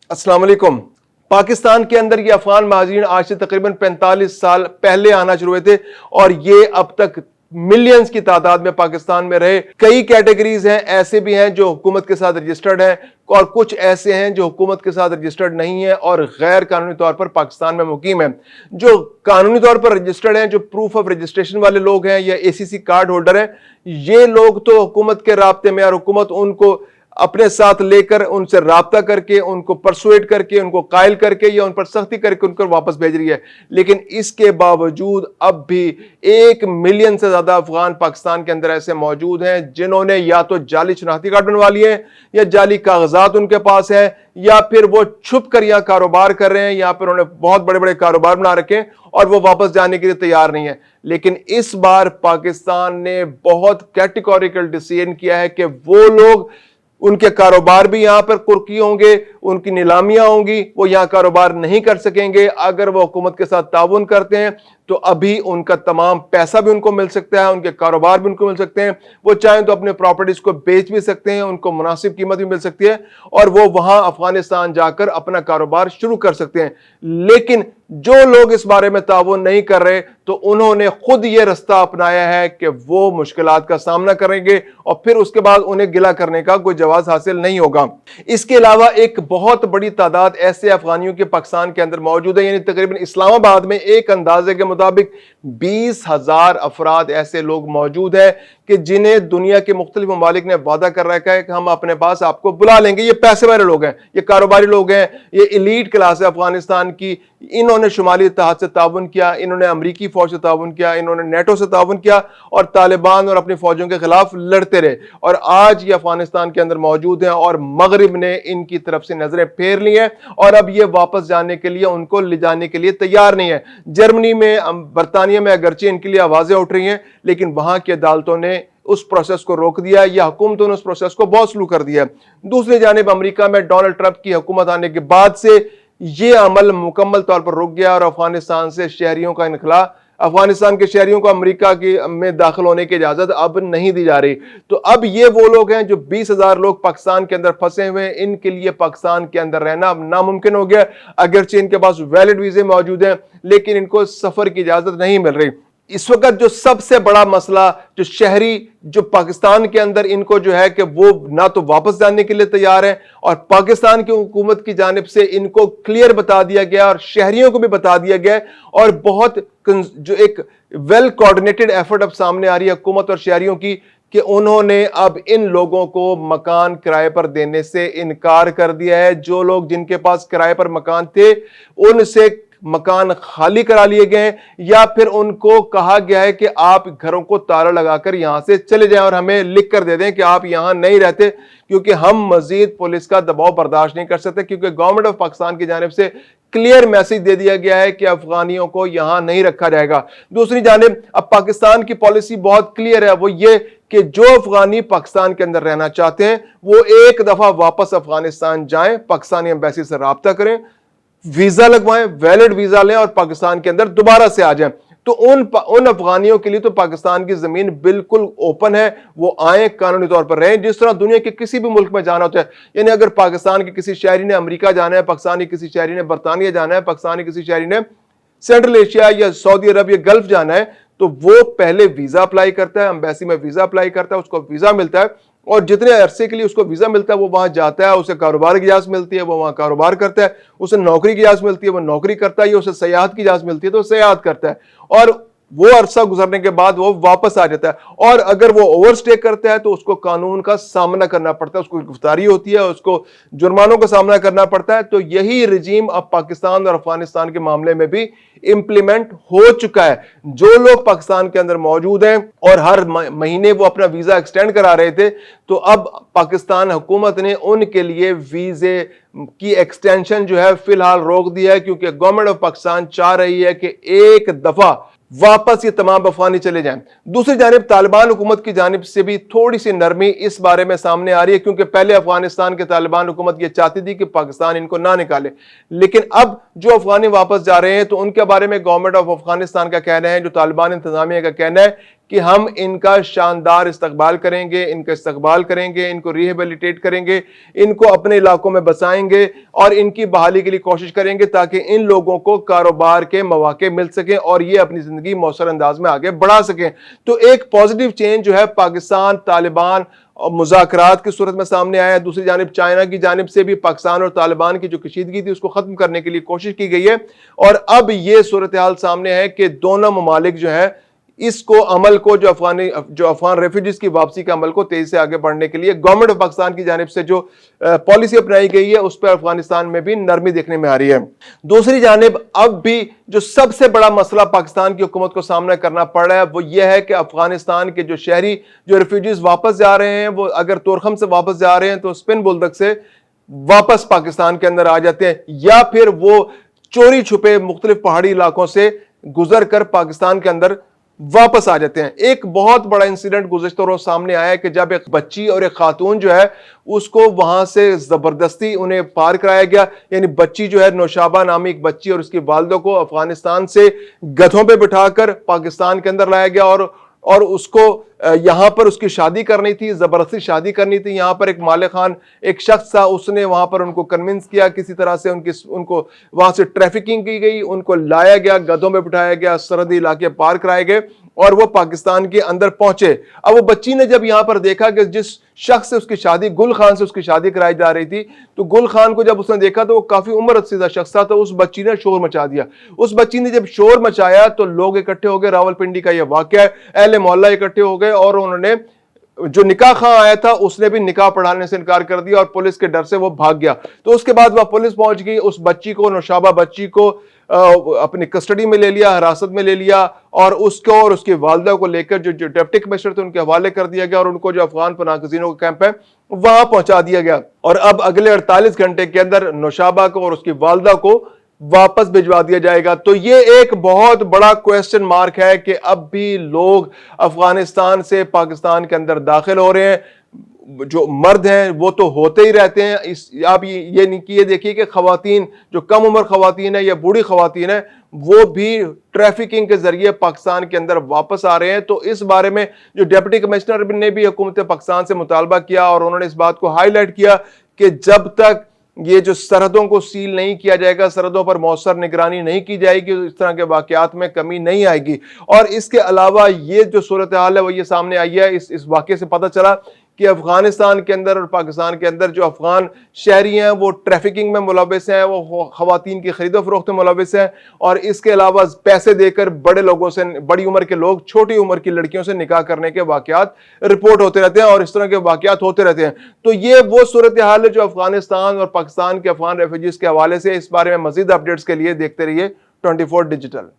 अस्सलाम वालेकुम। पाकिस्तान के अंदर ये अफगान महाजिरीन आज से तकरीबन 45 साल पहले आना शुरू हुए थे और ये अब तक मिलियंस की तादाद में पाकिस्तान में रहे। कई कैटेगरीज हैं, ऐसे भी हैं जो हुकूमत के साथ रजिस्टर्ड हैं और कुछ ऐसे हैं जो हुकूमत के साथ रजिस्टर्ड नहीं है और गैर कानूनी तौर पर पाकिस्तान में मुकीम है। जो कानूनी तौर पर रजिस्टर्ड हैं, जो प्रूफ ऑफ रजिस्ट्रेशन वाले लोग हैं या एसीसी कार्ड होल्डर हैं, ये लोग तो हुकूमत के राब्ते में और हुकूमत उनको अपने साथ लेकर उनसे राब्ता करके उनको परसुएट करके उनको कायल करके या उन पर सख्ती करके उनको वापस भेज रही है। लेकिन इसके बावजूद अब भी 1 मिलियन से ज्यादा अफगान पाकिस्तान के अंदर ऐसे मौजूद हैं जिन्होंने या तो जाली शनाख्ती कार्ड बनवा लिए हैं या जाली कागजात उनके पास है या फिर वो छुप कर यहां कारोबार कर रहे हैं या फिर उन्होंने बहुत बड़े बड़े कारोबार बना रखे हैं और वो वापस जाने के लिए तैयार नहीं है। लेकिन इस बार पाकिस्तान ने बहुत कैटेगोरिकल डिसीजन किया है कि वो लोग, उनके कारोबार भी यहां पर कुर्की होंगे, उनकी नीलामियां होंगी, वो यहां कारोबार नहीं कर सकेंगे। अगर वो हुकूमत के साथ ताउन करते हैं तो अभी उनका तमाम पैसा भी उनको मिल सकता है, उनके कारोबार भी उनको मिल सकते हैं। वो चाहें तो अपने प्रॉपर्टीज को बेच भी सकते हैं, उनको मुनासिब कीमत भी मिल सकती है और वो वहां अफगानिस्तान जाकर अपना कारोबार शुरू कर सकते हैं। लेकिन जो लोग इस बारे में ताउन नहीं कर रहे तो उन्होंने खुद ये रास्ता अपनाया है कि वो मुश्किलात का सामना करेंगे और फिर उसके बाद उन्हें गिला करने का कोई जवाब हासिल नहीं होगा। इसके अलावा एक बहुत बड़ी तादाद ऐसे अफगानियों के पाकिस्तान के अंदर मौजूद है, यानी तकरीबन इस्लामाबाद में एक अंदाजे के मुताबिक 20,000 अफराद ऐसे लोग मौजूद हैं कि जिन्हें दुनिया के मुख्तलिफ ममालिक ने वादा कर रखा है कि हम अपने पास आपको बुला लेंगे। ये पैसे वाले लोग हैं, ये कारोबारी लोग हैं, ये एलीट क्लास है अफगानिस्तान की। इन्होंने शुमाली इत्तेहाद से ताउन किया, इन्होंने अमरीकी फौज से ताउन किया, इन्होंने नेटो से ताउन किया और तालिबान और अपनी फौजों के खिलाफ लड़ते रहे और आज ये अफगानिस्तान के अंदर मौजूद हैं और मगरिब ने इनकी तरफ से नजरें फेर ली हैं और अब ये वापस जाने के लिए, उनको ले जाने के लिए तैयार नहीं है। जर्मनी में, बरतानिया में अगरचे इनके लिए आवाजें उठ रही हैं लेकिन वहां की अदालतों ने उस प्रोसेस को रोक दिया या हुकूमतों ने उस प्रोसेस को बहुत स्लो कर दिया। दूसरी जानिब अमेरिका में डोनाल्ड ट्रंप की हुकूमत आने के बाद से ये अमल मुकम्मल तौर पर रुक गया और अफगानिस्तान से शहरियों का इनखला, अफगानिस्तान के शहरियों को अमेरिका की में दाखिल होने की इजाजत अब नहीं दी जा रही। तो अब ये वो लोग हैं जो 20,000 लोग पाकिस्तान के अंदर फंसे हुए हैं, इनके लिए पाकिस्तान के अंदर रहना अब नामुमकिन हो गया। अगरचे इनके पास वैलिड वीजे मौजूद हैं लेकिन इनको सफर की इजाजत नहीं मिल रही। इस वक्त जो सबसे बड़ा मसला, जो शहरी जो पाकिस्तान के अंदर इनको जो है कि वो ना तो वापस जाने के लिए तैयार है और पाकिस्तान की हुकूमत की जानिब से इनको क्लियर बता दिया गया और शहरियों को भी बता दिया गया और बहुत जो एक वेल कोऑर्डिनेटेड एफर्ट अब सामने आ रही है हुकूमत और शहरियों की कि उन्होंने अब इन लोगों को मकान किराए पर देने से इनकार कर दिया है। जो लोग, जिनके पास किराए पर मकान थे, उनसे मकान खाली करा लिए गए या फिर उनको कहा गया है कि आप घरों को ताला लगाकर यहां से चले जाएं और हमें लिख कर दे दें कि आप यहां नहीं रहते, क्योंकि हम मजीद पुलिस का दबाव बर्दाश्त नहीं कर सकते, क्योंकि गवर्नमेंट ऑफ पाकिस्तान की जानिब से क्लियर मैसेज दे दिया गया है कि अफगानियों को यहां नहीं रखा जाएगा। दूसरी जानिब अब पाकिस्तान की पॉलिसी बहुत क्लियर है, वो ये कि जो अफगानी पाकिस्तान के अंदर रहना चाहते हैं वो एक दफा वापस अफगानिस्तान जाएं, पाकिस्तानी एम्बेसी से राब्ता करें, वीजा लगवाएं, वैलिड वीजा लें और पाकिस्तान के अंदर दोबारा से आ जाएं। तो उन अफगानियों के लिए तो पाकिस्तान की जमीन बिल्कुल ओपन है, वो आए, कानूनी तौर पर रहें जिस तरह दुनिया के किसी भी मुल्क में जाना होता है। यानी अगर पाकिस्तान के किसी शहरी ने अमेरिका जाना है, पाकिस्तानी किसी शहरी ने बरतानिया जाना है, पाकिस्तानी किसी शहरी ने सेंट्रल एशिया या सऊदी अरब या गल्फ जाना है, तो वो पहले वीजा अप्लाई करता है, एम्बेसी में वीजा अप्लाई करता है, उसको वीजा मिलता है और जितने अरसे के लिए उसको वीजा मिलता है वो वहां जाता है, उसे कारोबार की इजाजत मिलती है, वो वहां कारोबार करता है, उसे नौकरी की इजाजत मिलती है, वो नौकरी करता है, या उसे सयाहत की इजाजत मिलती है तो सयाहत करता है और वो अरसा गुजरने के बाद वो वापस आ जाता है। और अगर वो ओवरस्टे करता है तो उसको कानून का सामना करना पड़ता है, उसको गिरफ्तारी होती है, उसको जुर्मानों का सामना करना पड़ता है। तो यही रजीम अब पाकिस्तान और अफगानिस्तान के मामले में भी इंप्लीमेंट हो चुका है। जो लोग पाकिस्तान के अंदर मौजूद हैं और हर महीने वो अपना वीजा एक्सटेंड करा रहे थे, तो अब पाकिस्तान हुकूमत ने उनके लिए वीजे की एक्सटेंशन जो है फिलहाल रोक दिया है, क्योंकि गवर्नमेंट ऑफ पाकिस्तान चाह रही है कि एक दफा वापस ये तमाम अफगानी चले जाएं। दूसरी जानिब तालिबान हुकूमत की जानिब से भी थोड़ी सी नरमी इस बारे में सामने आ रही है, क्योंकि पहले अफगानिस्तान के तालिबान हुकूमत ये चाहती थी कि पाकिस्तान इनको ना निकाले, लेकिन अब जो अफगानी वापस जा रहे हैं तो उनके बारे में गवर्नमेंट ऑफ अफगानिस्तान का कहना है, जो तालिबान इंतजामिया का कहना है कि हम इनका शानदार इस्तकबाल करेंगे, इनको रिहेबिलिटेट करेंगे, इनको अपने इलाकों में बसाएंगे और इनकी बहाली के लिए कोशिश करेंगे ताकि इन लोगों को कारोबार के मौके मिल सकें और ये अपनी जिंदगी मौसर अंदाज में आगे बढ़ा सकें। तो एक पॉजिटिव चेंज जो है पाकिस्तान तालिबान और मुज़ाकरात की सूरत में सामने आया है। दूसरी जानिब चाइना की जानिब से भी पाकिस्तान और तालिबान की जो कशीदगी थी उसको खत्म करने के लिए कोशिश की गई है और अब यह सूरत हाल सामने है कि दोनों ममालिक जो है इसको अमल को जो अफगान रेफ्यूजीज की वापसी के अमल को तेजी से आगे बढ़ने के लिए गवर्नमेंट ऑफ पाकिस्तान की जानिब से जो पॉलिसी अपनाई गई है उस पर अफगानिस्तान में भी नरमी देखने में आ रही है। दूसरी जानिब अब भी जो सबसे बड़ा मसला पाकिस्तान की हुकूमत को सामना करना पड़ रहा है वो यह है कि अफगानिस्तान के जो शहरी जो रेफ्यूजीज वापस जा रहे हैं वो अगर तोरखम से वापस जा रहे हैं तो स्पिन बुलदक से वापस पाकिस्तान के अंदर आ जाते हैं या फिर वो चोरी छुपे मुख्तलिफ पहाड़ी इलाकों से गुजर कर पाकिस्तान के अंदर वापस आ जाते हैं। एक बहुत बड़ा इंसिडेंट गुज़िश्ता रोज सामने आया है कि जब एक बच्ची और एक खातून जो है उसको वहां से जबरदस्ती उन्हें पार कराया गया, यानी बच्ची जो है नौशाबा नामी एक बच्ची और उसकी वालिदा को अफगानिस्तान से गधों पे बिठाकर पाकिस्तान के अंदर लाया गया और उसको यहां पर उसकी शादी करनी थी, जबरदस्ती शादी करनी थी। यहां पर एक मालिक खान एक शख्स था, उसने वहां पर उनको कन्विंस किया, किसी तरह से उनको वहां से ट्रैफिकिंग की गई, उनको लाया गया, गधों में बिठाया गया, सरहदी इलाके पार कराए गए और वो पाकिस्तान के अंदर पहुंचे। अब वो बच्ची ने जब यहां पर देखा कि जिस शख्स से उसकी शादी, गुल खान से उसकी शादी कराई जा रही थी, तो गुल खान को जब उसने देखा तो वो काफी उम्र रसीदा शख्स था, तो उस बच्ची ने शोर मचा दिया। उस बच्ची ने जब शोर मचाया तो लोग इकट्ठे हो गए, रावलपिंडी का यह वाकया है, अहले मोहल्ला इकट्ठे हो गए और उन्होंने जो निकाह खां आया था उसने भी निकाह पढ़ाने से इनकार कर दिया और पुलिस के डर से वो भाग गया। तो उसके बाद वह पुलिस पहुंच गई, उस बच्ची को, नौशाबा बच्ची को अपनी कस्टडी में ले लिया, हिरासत में ले लिया और उसको और उसकी वालिदा को लेकर जो डिप्टी कमिश्नर थे उनके हवाले कर दिया गया और उनको जो अफगान पनाहगज़ीनों का कैंप है वहां पहुंचा दिया गया। और अब अगले 48 घंटे के अंदर नौशाबा को और उसकी वालिदा को वापस भिजवा दिया जाएगा। तो ये एक बहुत बड़ा क्वेश्चन मार्क है कि अब भी लोग अफगानिस्तान से पाकिस्तान के अंदर दाखिल हो रहे हैं। जो मर्द हैं वो तो होते ही रहते हैं। आप ये नहीं कि ये देखिए कि खवातीन, जो कम उम्र खवातीन है या बूढ़ी खवातीन है, वो भी ट्रैफिकिंग के जरिए पाकिस्तान के अंदर वापस आ रहे हैं। तो इस बारे में जो डिप्टी कमिश्नर ने भी हुकूमत पाकिस्तान से मुतालबा किया और उन्होंने इस बात को हाईलाइट किया कि जब तक ये जो सरहदों को सील नहीं किया जाएगा, सरहदों पर मौसर निगरानी नहीं की जाएगी, तो इस तरह के वाकयात में कमी नहीं आएगी। और इसके अलावा ये जो सूरत हाल है वो ये सामने आई है, इस वाकये से पता चला कि अफगानिस्तान के अंदर और पाकिस्तान के अंदर जो अफगान शहरी हैं वो ट्रैफिकिंग में मुलविस हैं, वो खवातीन की खरीदो फरोख्त में मुलविस हैं और इसके अलावा पैसे देकर बड़े लोगों से, बड़ी उम्र के लोग छोटी उम्र की लड़कियों से निकाह करने के वाकयात रिपोर्ट होते रहते हैं और इस तरह के वाकयात होते रहते हैं। तो ये वो सूरत हाल है जो अफगानिस्तान और पाकिस्तान के अफगान रेफ्यूजीज के हवाले से। इस बारे में मजीद अपडेट्स के लिए देखते रहिए 24 डिजिटल।